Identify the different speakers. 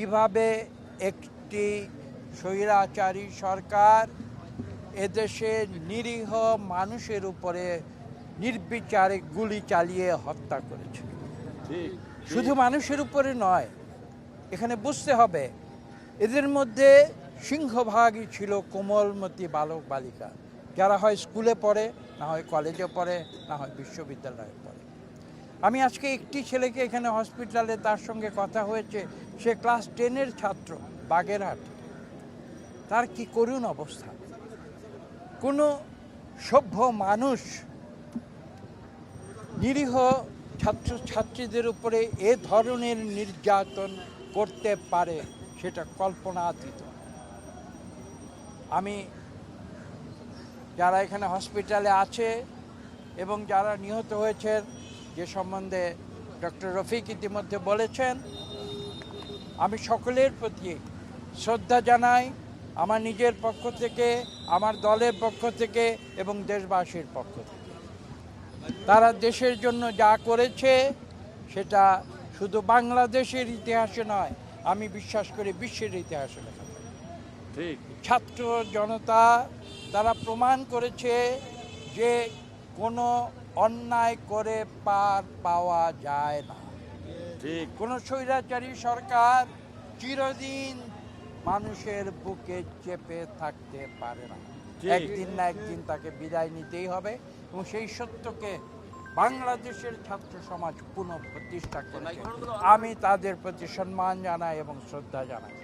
Speaker 1: কিভাবে একটি স্বৈরাচারী সরকার এদেশের নিরীহ মানুষের উপরে নির্বিচারে গুলি চালিয়ে হত্যা করেছে। শুধু মানুষের উপরে নয়, এখানে বুঝতে হবে এদের মধ্যে সিংহভাগই ছিল কোমলমতি বালক বালিকা, যারা হয় স্কুলে পড়ে, না হয় কলেজে পড়ে, না হয় বিশ্ববিদ্যালয়ে পড়ে। আমি আজকে একটি ছেলেকে এখানে হসপিটালে, তার সঙ্গে কথা হয়েছে, সে ক্লাস 10-এর ছাত্র, বাগেরহাট। তার কি করুণ অবস্থা! কোনো সভ্য মানুষ নিরীহ ছাত্রছাত্রীদের উপরে এ ধরনের নির্যাতন করতে পারে, সেটা কল্পনাতীত। আমি যারা এখানে হসপিটালে আছে এবং যারা নিহত হয়েছেন, যে সম্বন্ধে ডক্টর রফিক ইতিমধ্যে বলেছেন, আমি সকলের প্রতি শ্রদ্ধা জানাই, আমার নিজের পক্ষ থেকে, আমার দলের পক্ষ থেকে এবং দেশবাসীর পক্ষ থেকে। তারা দেশের জন্য যা করেছে সেটা শুধু বাংলাদেশের ইতিহাসে নয়, আমি বিশ্বাস করি বিশ্বের ইতিহাসে লেখা থাকবে। ঠিক, ছাত্র জনতা তারা প্রমাণ করেছে যে কোনো অন্যায় করে পার পাওয়া যায় না। ঠিক, কোনো স্বৈরাচারী সরকার চিরদিন মানুষের বুকে চেপে থাকতে পারে না। একদিন না একদিন তাকে বিদায় নিতেই হবে, এবং সেই সত্যকে বাংলাদেশের ছাত্র সমাজ পুনঃপ্রতিষ্ঠা করে। আমি তাদের প্রতি সম্মান জানাই এবং শ্রদ্ধা জানাই।